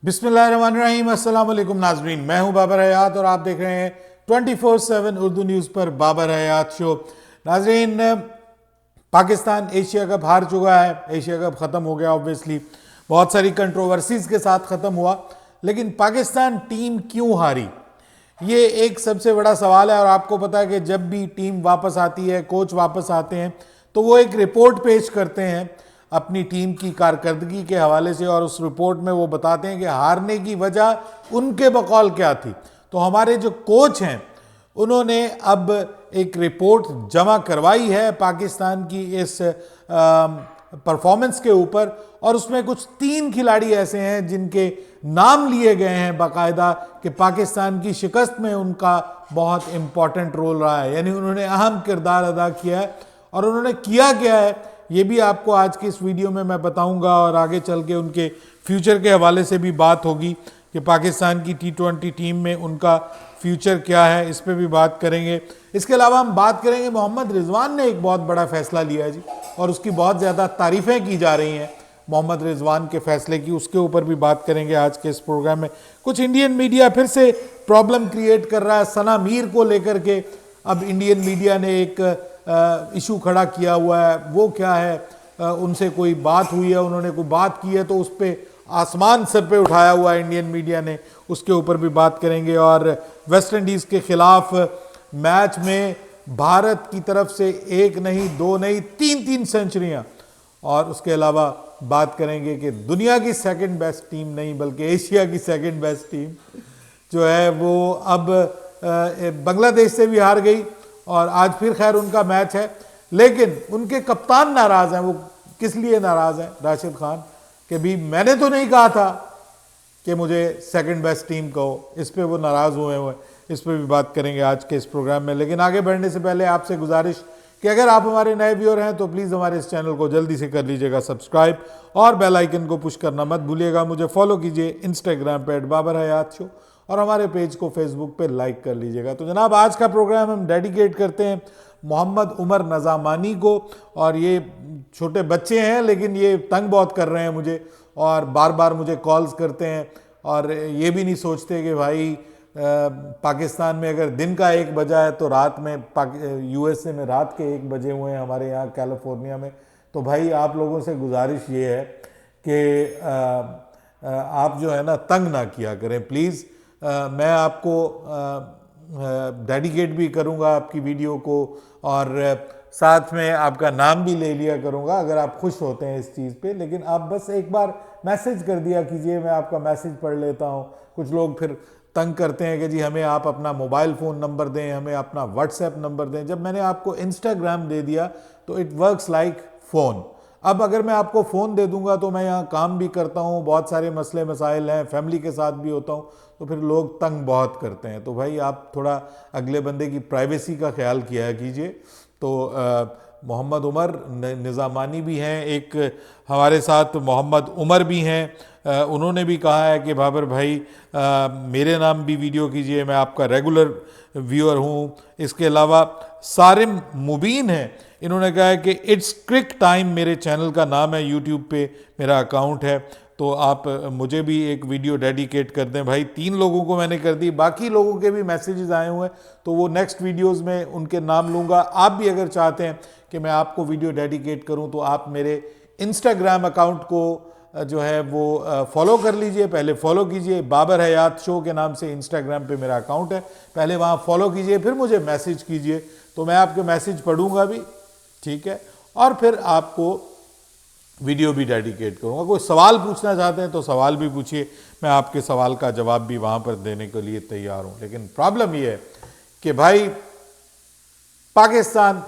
बिस्मिल्लाहिर्रहमानिर्रहीम, अस्सलाम वालेकुम नाज़रीन। मैं हूं बाबर हयात और आप देख रहे हैं 24/7 उर्दू न्यूज़ पर बाबर हयात शो। नाज़रीन, पाकिस्तान एशिया कप हार चुका है। एशिया कप ख़त्म हो गया, ऑब्वियसली बहुत सारी कंट्रोवर्सीज़ के साथ ख़त्म हुआ, लेकिन पाकिस्तान टीम क्यों हारी, ये एक सबसे बड़ा सवाल है। और आपको पता है कि जब भी टीम वापस आती है, कोच वापस आते हैं, तो वो एक रिपोर्ट पेश करते हैं अपनी टीम की कारकर्दगी के हवाले से, और उस रिपोर्ट में वो बताते हैं कि हारने की वजह उनके बकौल क्या थी। तो हमारे जो कोच हैं उन्होंने अब एक रिपोर्ट जमा करवाई है पाकिस्तान की इस परफॉर्मेंस के ऊपर, और उसमें कुछ 3 खिलाड़ी ऐसे हैं जिनके नाम लिए गए हैं बाकायदा कि पाकिस्तान की शिकस्त में उनका बहुत इंपॉर्टेंट रोल रहा है, यानी उन्होंने अहम किरदार अदा किया है। और उन्होंने किया क्या है ये भी आपको आज की इस वीडियो में मैं बताऊंगा, और आगे चल के उनके फ्यूचर के हवाले से भी बात होगी कि पाकिस्तान की T20 टीम में उनका फ्यूचर क्या है, इस पर भी बात करेंगे। इसके अलावा हम बात करेंगे, मोहम्मद रिजवान ने एक बहुत बड़ा फैसला लिया है जी, और उसकी बहुत ज़्यादा तारीफ़ें की जा रही हैं मोहम्मद रिजवान के फैसले की, उसके ऊपर भी बात करेंगे आज के इस प्रोग्राम में। कुछ इंडियन मीडिया फिर से प्रॉब्लम क्रिएट कर रहा है सना मीर को लेकर के। अब इंडियन मीडिया ने एक इशू खड़ा किया हुआ है, वो क्या है, उनसे कोई बात हुई है, उन्होंने कोई बात की है तो उस पर आसमान सर पे उठाया हुआ है इंडियन मीडिया ने, उसके ऊपर भी बात करेंगे। और वेस्ट इंडीज़ के खिलाफ मैच में भारत की तरफ से 1 नहीं 2 नहीं 3 सेंचुरियां, और उसके अलावा बात करेंगे कि दुनिया की सेकंड बेस्ट टीम नहीं बल्कि एशिया की सेकंड बेस्ट टीम जो है वो अब बांग्लादेश से भी हार गई, और आज फिर खैर उनका मैच है, लेकिन उनके कप्तान नाराज हैं। वो किस लिए नाराज हैं, राशिद खान, कि भी मैंने तो नहीं कहा था कि मुझे सेकंड बेस्ट टीम कहो, इस पे वो नाराज हुए हैं। इस पे भी बात करेंगे आज के इस प्रोग्राम में। लेकिन आगे बढ़ने से पहले आपसे गुजारिश कि अगर आप हमारे नए व्यूअर हैं तो प्लीज़ हमारे इस चैनल को जल्दी से कर लीजिएगा सब्सक्राइब, और बेल आइकन को पुश करना मत भूलिएगा। मुझे फॉलो कीजिए इंस्टाग्राम पे @बाबर हयात शो, और हमारे पेज को फेसबुक पे लाइक कर लीजिएगा। तो जनाब, आज का प्रोग्राम हम डेडिकेट करते हैं मोहम्मद उमर नज़ामानी को। और ये छोटे बच्चे हैं लेकिन ये तंग बहुत कर रहे हैं मुझे, और बार बार मुझे कॉल्स करते हैं, और ये भी नहीं सोचते कि भाई पाकिस्तान में अगर दिन का 1 बजा है तो रात में USA में रात के 1 बजे हुए हैं, हमारे यहाँ कैलिफोर्निया में। तो भाई आप लोगों से गुजारिश ये है कि आप जो है ना तंग ना किया करें प्लीज़। मैं आपको डेडिकेट भी करूंगा आपकी वीडियो को, और साथ में आपका नाम भी ले लिया करूंगा अगर आप खुश होते हैं इस चीज़ पे। लेकिन आप बस एक बार मैसेज कर दिया कीजिए, मैं आपका मैसेज पढ़ लेता हूं। कुछ लोग फिर तंग करते हैं कि जी हमें आप अपना मोबाइल फ़ोन नंबर दें, हमें अपना व्हाट्सएप नंबर दें। जब मैंने आपको इंस्टाग्राम दे दिया तो इट वर्क्स लाइक फ़ोन। अब अगर मैं आपको फ़ोन दे दूंगा तो मैं यहाँ काम भी करता हूँ, बहुत सारे मसले मसाइल हैं, फैमिली के साथ भी होता हूँ, तो फिर लोग तंग बहुत करते हैं। तो भाई आप थोड़ा अगले बंदे की प्राइवेसी का ख्याल किया कीजिए। तो मोहम्मद उमर निज़ामानी भी हैं, एक हमारे साथ मोहम्मद उमर भी हैं। उन्होंने भी कहा है कि बाबर भाई मेरे नाम भी वीडियो कीजिए, मैं आपका रेगुलर व्यूअर हूँ। इसके अलावा सारिम मुबीन हैं, इन्होंने कहा है कि इट्स क्रिक टाइम मेरे चैनल का नाम है, यूट्यूब पे मेरा अकाउंट है, तो आप मुझे भी एक वीडियो डेडिकेट कर दें। भाई 3 लोगों को मैंने कर दी, बाकी लोगों के भी मैसेजेस आए हुए हैं, तो वो नेक्स्ट वीडियोस में उनके नाम लूँगा। आप भी अगर चाहते हैं कि मैं आपको वीडियो डेडिकेट करूं तो आप मेरे इंस्टाग्राम अकाउंट को जो है वो फॉलो कर लीजिए। पहले फॉलो कीजिए, बाबर हयात शो के नाम से इंस्टाग्राम पे मेरा अकाउंट है, पहले वहाँ फॉलो कीजिए, फिर मुझे मैसेज कीजिए, तो मैं आपके मैसेज पढ़ूँगा भी, ठीक है, और फिर आपको वीडियो भी डेडिकेट करूँगा। कोई सवाल पूछना चाहते हैं तो सवाल भी पूछिए, मैं आपके सवाल का जवाब भी वहाँ पर देने के लिए तैयार हूँ। लेकिन प्रॉब्लम ये है कि भाई पाकिस्तान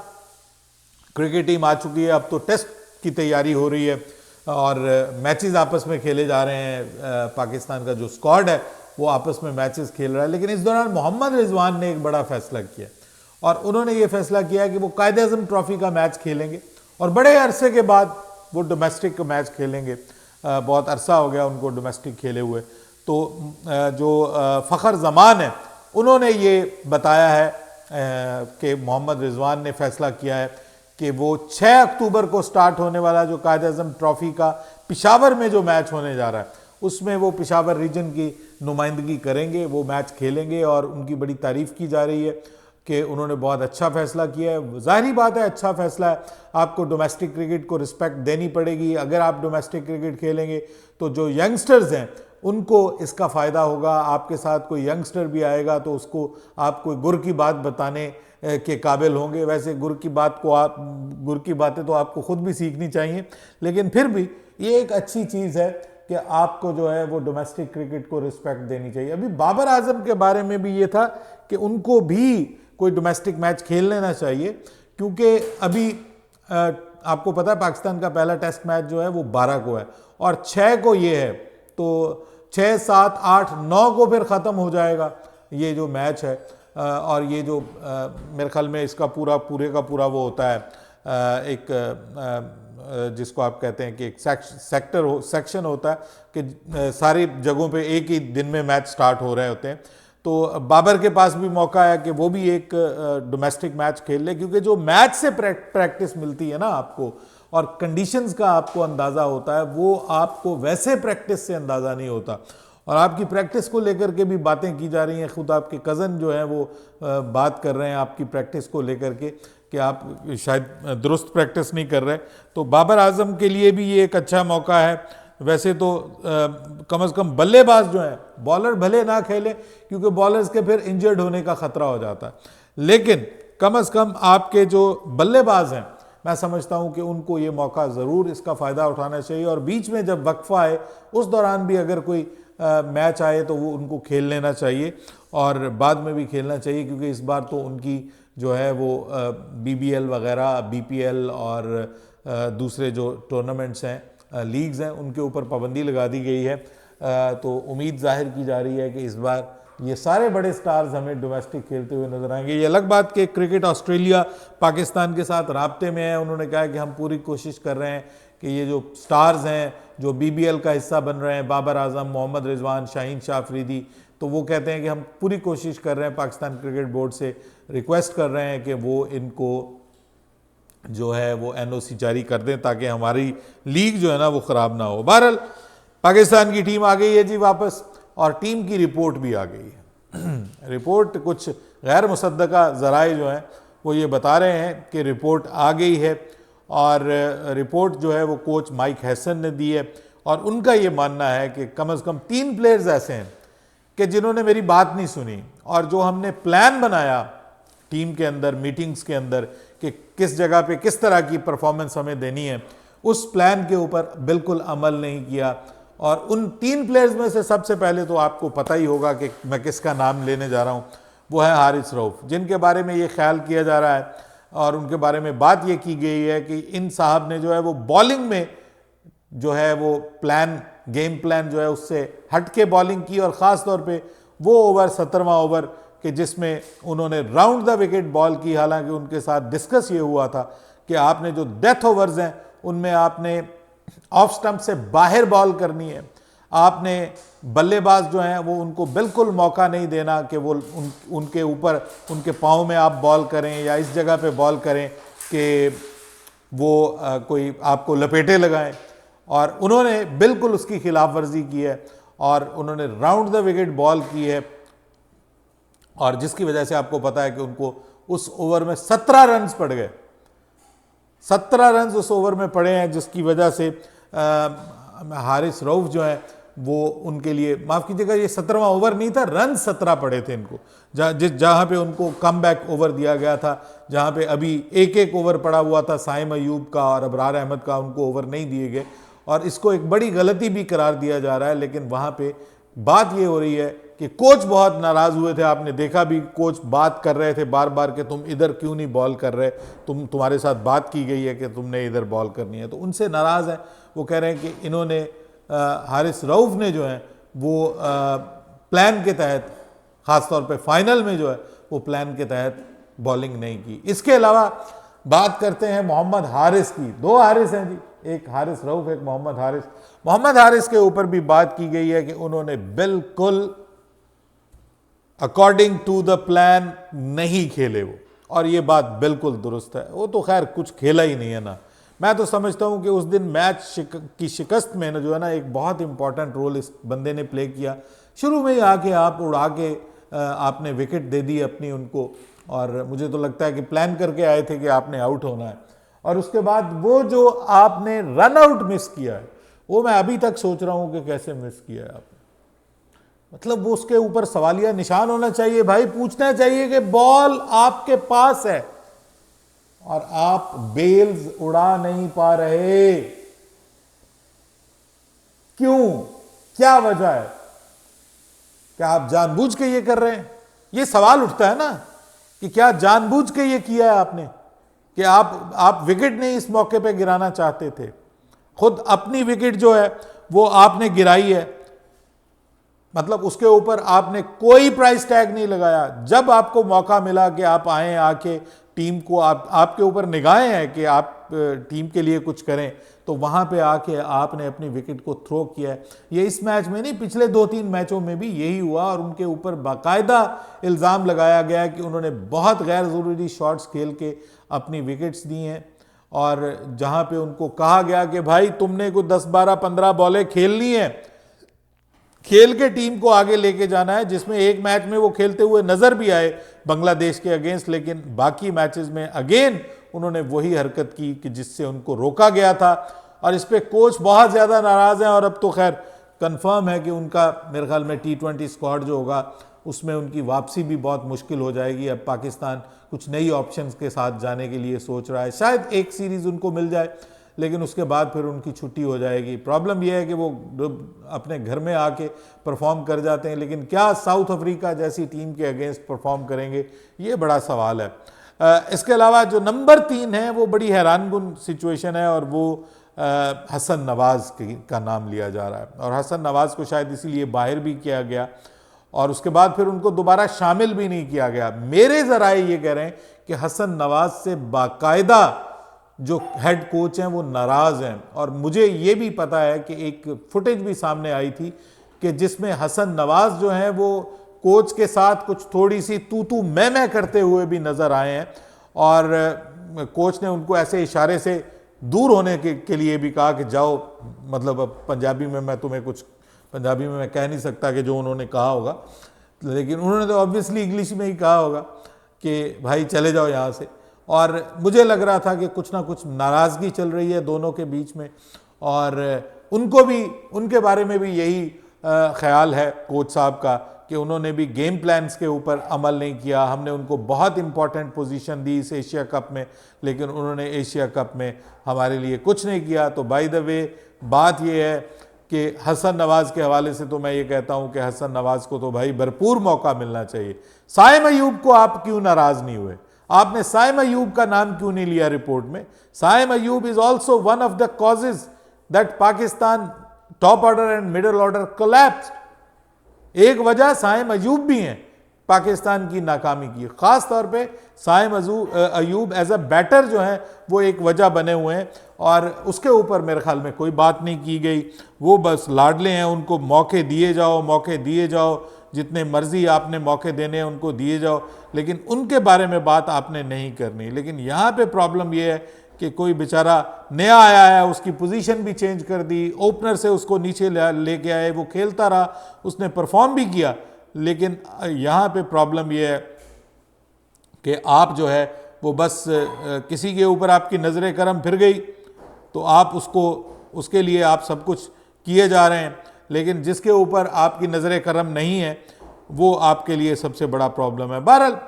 क्रिकेट टीम आ चुकी है, अब तो टेस्ट की तैयारी हो रही है और मैचेस आपस में खेले जा रहे हैं। पाकिस्तान का जो स्क्वाड है वो आपस में मैचेस खेल रहा है। लेकिन इस दौरान मोहम्मद रिजवान ने एक बड़ा फैसला किया, और उन्होंने ये फैसला किया कि वो कायद-ए-आज़म ट्रॉफी का मैच खेलेंगे, और बड़े अरसे के बाद वो डोमेस्टिक मैच खेलेंगे। बहुत अरसा हो गया उनको डोमेस्टिक खेले हुए। तो जो फ़खर ज़मान है उन्होंने ये बताया है कि मोहम्मद रिजवान ने फैसला किया है कि वो 6 अक्टूबर को स्टार्ट होने वाला जो कायद-ए-आज़म ट्रॉफी का पिशावर में जो मैच होने जा रहा है उसमें वो पेशावर रीजन की नुमाइंदगी करेंगे, वो मैच खेलेंगे और उनकी बड़ी तारीफ़ की जा रही है कि उन्होंने बहुत अच्छा फैसला किया है। ज़ाहिरी बात है, अच्छा फैसला है, आपको डोमेस्टिक क्रिकेट को रिस्पेक्ट देनी पड़ेगी। अगर आप डोमेस्टिक क्रिकेट खेलेंगे तो जो यंगस्टर्स हैं उनको इसका फ़ायदा होगा। आपके साथ कोई यंगस्टर भी आएगा तो उसको आप कोई गुर की बात बताने के काबिल होंगे। वैसे गुर की बातें तो आपको खुद भी सीखनी चाहिए, लेकिन फिर भी ये एक अच्छी चीज़ है कि आपको जो है वो डोमेस्टिक क्रिकेट को रिस्पेक्ट देनी चाहिए। अभी बाबर आजम के बारे में भी ये था कि उनको भी कोई डोमेस्टिक मैच खेल लेना चाहिए, क्योंकि अभी आपको पता है पाकिस्तान का पहला टेस्ट मैच जो है वो 12 को है और 6 को ये है, तो 6, 7, 8, 9 को फिर ख़त्म हो जाएगा ये जो मैच है। और ये जो मेरे ख्याल में इसका पूरे का पूरा वो होता है एक जिसको आप कहते हैं कि एक सेक्शन होता है कि सारी जगहों पे एक ही दिन में मैच स्टार्ट हो रहे होते हैं। तो बाबर के पास भी मौका है कि वो भी एक डोमेस्टिक मैच खेल ले, क्योंकि जो मैच से प्रैक्टिस मिलती है ना आपको और कंडीशंस का आपको अंदाज़ा होता है, वो आपको वैसे प्रैक्टिस से अंदाज़ा नहीं होता। और आपकी प्रैक्टिस को लेकर के भी बातें की जा रही हैं, खुद आपके कज़न जो हैं वो बात कर रहे हैं आपकी प्रैक्टिस को लेकर के कि आप शायद दुरुस्त प्रैक्टिस नहीं कर रहे। तो बाबर आजम के लिए भी ये एक अच्छा मौका है। वैसे तो कम से कम बल्लेबाज जो हैं, बॉलर भले ना खेले क्योंकि बॉलर्स के फिर इंजर्ड होने का ख़तरा हो जाता है, लेकिन कम से कम आपके जो बल्लेबाज हैं मैं समझता हूं कि उनको ये मौका ज़रूर इसका फ़ायदा उठाना चाहिए। और बीच में जब वक्फा आए उस दौरान भी अगर कोई मैच आए तो वो उनको खेल लेना चाहिए और बाद में भी खेलना चाहिए, क्योंकि इस बार तो उनकी जो है वो BBL वगैरह, BPL और दूसरे जो टूर्नामेंट्स हैं, लीग्स हैं, उनके ऊपर पाबंदी लगा दी गई है। तो उम्मीद जाहिर की जा रही है कि इस बार ये सारे बड़े स्टार्स हमें डोमेस्टिक खेलते हुए नजर आएंगे। ये अलग बात कि क्रिकेट ऑस्ट्रेलिया पाकिस्तान के साथ राब्ते में है। उन्होंने कहा कि हम पूरी कोशिश कर रहे हैं कि ये जो स्टार्स हैं जो BBL का हिस्सा बन रहे हैं, बाबर आजम, मोहम्मद रिजवान, शाहीन शाह अफरीदी, तो वो कहते हैं कि हम पूरी कोशिश कर रहे हैं, पाकिस्तान क्रिकेट बोर्ड से रिक्वेस्ट कर रहे हैं कि वो इनको जो है वो NOC जारी कर दें ताकि हमारी लीग जो है ना वो ख़राब ना हो। बहरहाल पाकिस्तान की टीम आ गई है जी वापस, और टीम की रिपोर्ट भी आ गई है। रिपोर्ट कुछ गैर मुसद्दका ज़राए जो हैं वो ये बता रहे हैं कि रिपोर्ट आ गई है, और रिपोर्ट जो है वो कोच माइक हैसन ने दी है। और उनका ये मानना है कि कम से कम 3 प्लेयर्स ऐसे हैं कि जिन्होंने मेरी बात नहीं सुनी, और जो हमने प्लान बनाया टीम के अंदर, मीटिंग्स के अंदर कि किस जगह पे किस तरह की परफॉर्मेंस हमें देनी है, उस प्लान के ऊपर बिल्कुल अमल नहीं किया। और उन 3 प्लेयर्स में से सबसे पहले तो आपको पता ही होगा कि मैं किसका नाम लेने जा रहा हूँ, वो है हारिस रऊफ, जिनके बारे में ये ख्याल किया जा रहा है और उनके बारे में बात ये की गई है कि इन साहब ने जो है वो बॉलिंग में जो है वो गेम प्लान जो है उससे हट के बॉलिंग की, और ख़ास तौर पे वो ओवर 17वां ओवर कि जिसमें उन्होंने राउंड द विकेट बॉल की। हालांकि उनके साथ डिस्कस ये हुआ था कि आपने जो डेथ ओवर्स हैं उनमें आपने ऑफ स्टंप से बाहर बॉल करनी है, आपने बल्लेबाज जो हैं वो उनको बिल्कुल मौका नहीं देना कि वो उनके ऊपर, उनके पाँव में आप बॉल करें या इस जगह पे बॉल करें कि वो कोई आपको लपेटे लगाएं। और उन्होंने बिल्कुल उसकी खिलाफ वर्जी की है और उन्होंने राउंड द विकेट बॉल की है, और जिसकी वजह से आपको पता है कि उनको उस ओवर में 17 रन पड़ गए। 17 रन उस ओवर में पड़े हैं, जिसकी वजह से हारिस रऊफ जो है वो उनके लिए, माफ़ कीजिएगा ये 17वां ओवर नहीं था, रन 17 पड़े थे इनको, जहाँ पे उनको कम बैक ओवर दिया गया था, जहाँ पे अभी एक ओवर पड़ा हुआ था साइम अयूब का और अबरार अहमद का, उनको ओवर नहीं दिए गए और इसको एक बड़ी गलती भी करार दिया जा रहा है। लेकिन वहाँ पे बात ये हो रही है कि कोच बहुत नाराज़ हुए थे, आपने देखा भी कोच बात कर रहे थे बार बार कि तुम इधर क्यों नहीं बॉल कर रहे, तुम्हारे साथ बात की गई है कि तुमने इधर बॉल करनी है, तो उनसे नाराज़ हैं। वो कह रहे हैं कि इन्होंने हारिस रऊफ ने जो है वो प्लान के तहत, ख़ास तौर पे फाइनल में जो है वो प्लान के तहत बॉलिंग नहीं की। इसके अलावा बात करते हैं मोहम्मद हारिस की। 2 हारिस हैं जी, एक हारिस रऊफ, एक मोहम्मद हारिस। मोहम्मद हारिस के ऊपर भी बात की गई है कि उन्होंने बिल्कुल अकॉर्डिंग टू द प्लान नहीं खेले वो, और ये बात बिल्कुल दुरुस्त है। वो तो खैर कुछ खेला ही नहीं है ना, मैं तो समझता हूं कि उस दिन मैच की शिकस्त में जो है ना एक बहुत इंपॉर्टेंट रोल इस बंदे ने प्ले किया। शुरू में ही आके आप उड़ा के आपने विकेट दे दी अपनी उनको, और मुझे तो लगता है कि प्लान करके आए थे कि आपने आउट होना है। और उसके बाद वो जो आपने रन आउट मिस किया है, वो मैं अभी तक सोच रहा हूं कि कैसे मिस किया है आपने। मतलब वो उसके ऊपर सवालिया निशान होना चाहिए भाई, पूछना चाहिए कि बॉल आपके पास है और आप बेल्स उड़ा नहीं पा रहे, क्यों, क्या वजह है? क्या आप जानबूझ के ये कर रहे हैं? ये सवाल उठता है ना कि क्या जानबूझ के ये किया है आपने, कि आप विकेट नहीं इस मौके पे गिराना चाहते थे। खुद अपनी विकेट जो है वो आपने गिराई है, मतलब उसके ऊपर आपने कोई प्राइस टैग नहीं लगाया। जब आपको मौका मिला कि आप आए, आके टीम को आपके ऊपर निगाहें हैं कि आप टीम के लिए कुछ करें, तो वहां पे आके आपने अपनी विकेट को थ्रो किया है। ये इस मैच में नहीं, पिछले 2-3 मैचों में भी यही हुआ, और उनके ऊपर बाकायदा इल्ज़ाम लगाया गया कि उन्होंने बहुत गैर ज़रूरी शॉट्स खेल के अपनी विकेट्स दी हैं। और जहां पे उनको कहा गया कि भाई तुमने को 10, 12, 15 बॉलें खेलनी है, खेल के टीम को आगे लेके जाना है, जिसमें एक मैच में वो खेलते हुए नजर भी आए बांग्लादेश के अगेंस्ट, लेकिन बाकी मैचेस में अगेन उन्होंने वही हरकत की कि जिससे उनको रोका गया था। और इस पे कोच बहुत ज्यादा नाराज हैं, और अब तो खैर कंफर्म है कि उनका मेरे ख्याल में T20 स्क्वाड जो होगा उसमें उनकी वापसी भी बहुत मुश्किल हो जाएगी। अब पाकिस्तान कुछ नई ऑप्शंस के साथ जाने के लिए सोच रहा है, शायद एक सीरीज उनको मिल जाए, लेकिन उसके बाद फिर उनकी छुट्टी हो जाएगी। प्रॉब्लम यह है कि वो अपने घर में आके परफॉर्म कर जाते हैं, लेकिन क्या साउथ अफ्रीका जैसी टीम के अगेंस्ट परफॉर्म करेंगे, ये बड़ा सवाल है। इसके अलावा जो नंबर 3 है वो बड़ी हैरानकुन सिचुएशन है, और वो हसन नवाज का नाम लिया जा रहा है। और हसन नवाज को शायद इसीलिए बाहर भी किया गया, और उसके बाद फिर उनको दोबारा शामिल भी नहीं किया गया। मेरे जराए ये कह रहे हैं कि हसन नवाज से बाकायदा जो हेड कोच हैं वो नाराज हैं। और मुझे ये भी पता है कि एक फुटेज भी सामने आई थी कि जिसमें हसन नवाज जो हैं वो कोच के साथ कुछ थोड़ी सी तू मैं करते हुए भी नजर आए हैं, और कोच ने उनको ऐसे इशारे से दूर होने के लिए भी कहा कि जाओ, मतलब अब पंजाबी में मैं तुम्हें कुछ, पंजाबी में मैं कह नहीं सकता कि जो उन्होंने कहा होगा, लेकिन उन्होंने तो ऑब्वियसली इंग्लिश में ही कहा होगा कि भाई चले जाओ यहाँ से। और मुझे लग रहा था कि कुछ ना कुछ नाराज़गी चल रही है दोनों के बीच में, और उनको भी, उनके बारे में भी यही ख्याल है कोच साहब का कि उन्होंने भी गेम प्लान्स के ऊपर अमल नहीं किया। हमने उनको बहुत इंपॉर्टेंट पोजीशन दी इस एशिया कप में, लेकिन उन्होंने एशिया कप में हमारे लिए कुछ नहीं किया। तो बाय द वे बात यह है कि हसन नवाज के हवाले से तो मैं ये कहता हूं कि हसन नवाज को तो भाई भरपूर मौका मिलना चाहिए। साइम अयूब को आप क्यों नाराज नहीं हुए? आपने साइम अयूब का नाम क्यों नहीं लिया रिपोर्ट में? Saim Ayub is also one of the causes that Pakistan top order and middle order collapsed. एक वजह साइम अयूब भी हैं पाकिस्तान की नाकामी की, खास तौर पे Saim Ayub as a batter जो है वो एक वजह बने हुए हैं, और उसके ऊपर मेरे ख्याल में कोई बात नहीं की गई। वो बस लाडले हैं, उनको मौके दिए जाओ, मौके दिए जाओ, जितने मर्जी आपने मौके देने हैं उनको दिए जाओ, लेकिन उनके बारे में बात आपने नहीं करनी। लेकिन यहाँ पे प्रॉब्लम ये है कि कोई बेचारा नया आया है, उसकी पोजीशन भी चेंज कर दी, ओपनर से उसको नीचे लेके आए, वो खेलता रहा, उसने परफॉर्म भी किया, लेकिन यहाँ पे प्रॉब्लम ये है कि आप जो है वो बस किसी के ऊपर आपकी नज़र करम फिर गई तो आप उसके लिए आप सब कुछ किए जा रहे हैं, लेकिन जिसके ऊपर आपकी नज़र करम नहीं है वो आपके लिए सबसे बड़ा प्रॉब्लम है। बहरहाल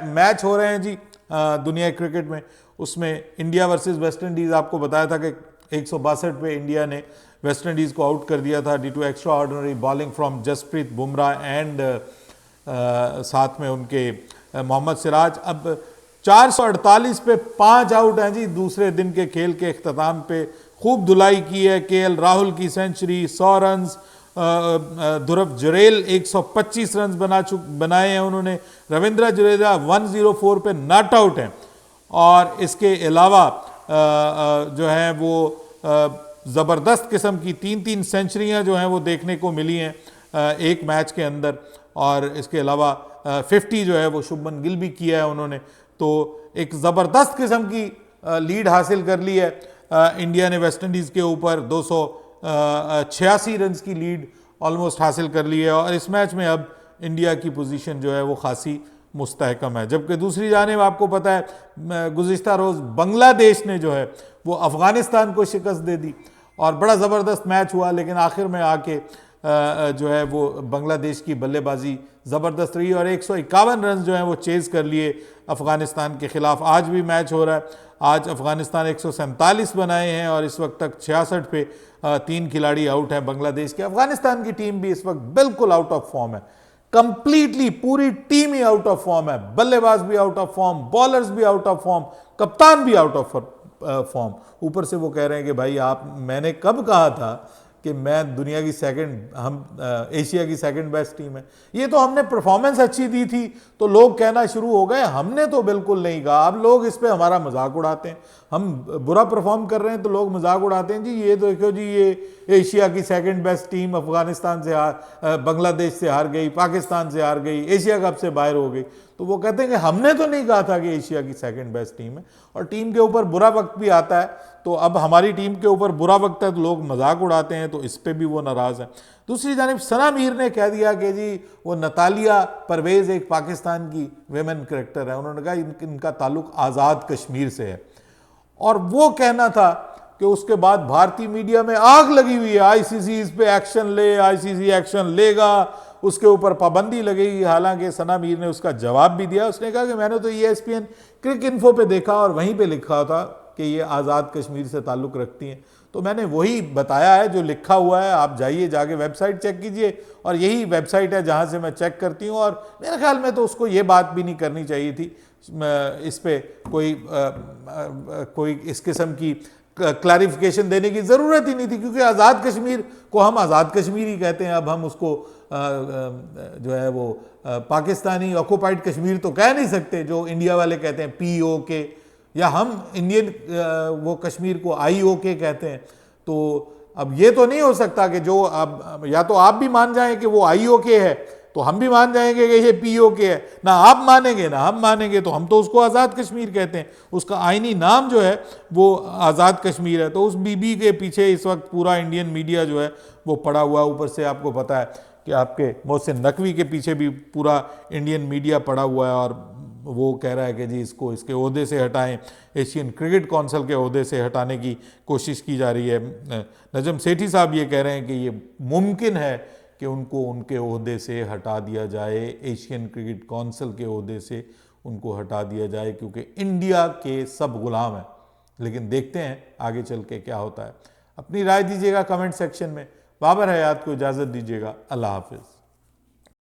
मैच हो रहे हैं जी दुनिया क्रिकेट में, उसमें इंडिया वर्सेस वेस्ट इंडीज़, आपको बताया था कि 162 पे इंडिया ने वेस्ट इंडीज़ को आउट कर दिया था due to extraordinary bowling from Jasprit Bumrah and साथ में उनके मोहम्मद सिराज। अब 448 पे 5 आउट हैं जी दूसरे दिन के खेल के अख्ताम पे। खूब धुलाई की है, KL राहुल की सेंचुरी, 100 रन्स, ध्रुव जुरेल 125 रन्स बनाए हैं उन्होंने, रविंद्र जडेजा 104 पे नॉट आउट हैं, और इसके अलावा जो है वो ज़बरदस्त किस्म की 3-3 सेंचुरियाँ जो हैं वो देखने को मिली हैं एक मैच के अंदर, और इसके अलावा 50 जो है वो शुभमन गिल भी किया है उन्होंने। तो एक ज़बरदस्त किस्म की लीड हासिल कर ली है। इंडिया ने वेस्ट इंडीज़ के ऊपर 286 रन की लीड ऑलमोस्ट हासिल कर ली है और इस मैच में अब इंडिया की पोजीशन जो है वो खासी मुस्तहकम है। जबकि दूसरी जानिब आपको पता है गुज़िश्ता रोज़ बांग्लादेश ने जो है वो अफ़गानिस्तान को शिकस्त दे दी और बड़ा ज़बरदस्त मैच हुआ, लेकिन आखिर में आके जो है वो बांग्लादेश की बल्लेबाजी ज़बरदस्त रही और 151 रन जो हैं वो चेज़ कर लिए अफ़गानिस्तान के ख़िलाफ़। आज भी मैच हो रहा है, आज अफ़गानिस्तान 147 बनाए हैं और इस वक्त तक 66 पे 3 खिलाड़ी आउट हैं बांग्लादेश के। अफ़गानिस्तान की टीम भी इस वक्त बिल्कुल आउट ऑफ फॉर्म है, कंप्लीटली पूरी team he out of form है। बल्लेबाज भी आउट ऑफ फॉर्म, बॉलर्स भी आउट ऑफ फॉर्म, कप्तान भी आउट ऑफ फॉर्म। ऊपर से वो कह रहे हैं कि भाई मैंने कब कहा था कि मैं दुनिया की एशिया की सेकंड बेस्ट टीम है। ये तो हमने परफॉर्मेंस अच्छी दी थी तो लोग कहना शुरू हो गए, हमने तो बिल्कुल नहीं कहा। अब लोग इस पे हमारा मजाक उड़ाते हैं, हम बुरा परफॉर्म कर रहे हैं तो लोग मजाक उड़ाते हैं, जी ये देखो जी ये एशिया की सेकंड बेस्ट टीम अफगानिस्तान से बांग्लादेश से हार गई, पाकिस्तान से हार गई, एशिया कप से बाहर हो गई। तो वो कहते हैं कि हमने तो नहीं कहा था कि एशिया की सेकंड बेस्ट टीम है। और टीम के ऊपर बुरा वक्त भी आता है, तो अब हमारी टीम के ऊपर बुरा वक्त है तो लोग मजाक उड़ाते हैं, तो इस पे भी वो नाराज़ है। दूसरी जानिब सना मीर ने कह दिया कि जी वो नतालिया परवेज़ एक पाकिस्तान की वेमेन करेक्टर है, उन्होंने कहा इनका ताल्लुक आज़ाद कश्मीर से है। और वो कहना था कि उसके बाद भारतीय मीडिया में आग लगी हुई है, आईसीसी इस पे एक्शन ले, आईसीसी एक्शन लेगा, उसके ऊपर पाबंदी लगेगी। हालांकि सना मीर ने उसका जवाब भी दिया, उसने कहा कि मैंने तो ESPN क्रिक इन्फो पे देखा और वहीं पे लिखा था कि ये आज़ाद कश्मीर से ताल्लुक़ रखती हैं, तो मैंने वही बताया है जो लिखा हुआ है। आप जाइए जाके वेबसाइट चेक कीजिए और यही वेबसाइट है जहाँ से मैं चेक करती हूँ। और मेरे ख्याल में तो उसको ये बात भी नहीं करनी चाहिए थी, इस पे कोई इस किस्म की क्लैरिफिकेशन देने की ज़रूरत ही नहीं थी, क्योंकि आज़ाद कश्मीर को हम आज़ाद कश्मीर ही कहते हैं। अब हम उसको जो है वो पाकिस्तानी ऑक्युपाइड कश्मीर तो कह नहीं सकते, जो इंडिया वाले कहते हैं POK, या हम इंडियन वो कश्मीर को IOK कहते हैं। तो अब ये तो नहीं हो सकता कि जो अब या तो आप भी मान जाएं कि वो IOK है तो हम भी मान जाएंगे कि ये POK है, ना आप मानेंगे ना हम मानेंगे, तो हम तो उसको आज़ाद कश्मीर कहते हैं। उसका आईनी नाम जो है वो आज़ाद कश्मीर है। तो उस बीबी के पीछे इस वक्त पूरा इंडियन मीडिया जो है वो पड़ा हुआ है। ऊपर से आपको पता है कि आपके मोहसिन नकवी के पीछे भी पूरा इंडियन मीडिया पड़ा हुआ है और वो कह रहा है कि जी इसको इसके ओहदे से हटाएं, एशियन क्रिकेट काउंसिल के ओहदे से हटाने की कोशिश की जा रही है। नजम सेठी साहब ये कह रहे हैं कि ये मुमकिन है कि उनको उनके ओहदे से हटा दिया जाए, एशियन क्रिकेट काउंसिल के ओहदे से उनको हटा दिया जाए, क्योंकि इंडिया के सब गुलाम हैं। लेकिन देखते हैं आगे चल के क्या होता है। अपनी राय दीजिएगा कमेंट सेक्शन में। बाबर हयात को इजाज़त दीजिएगा। अल्लाह हाफिज़।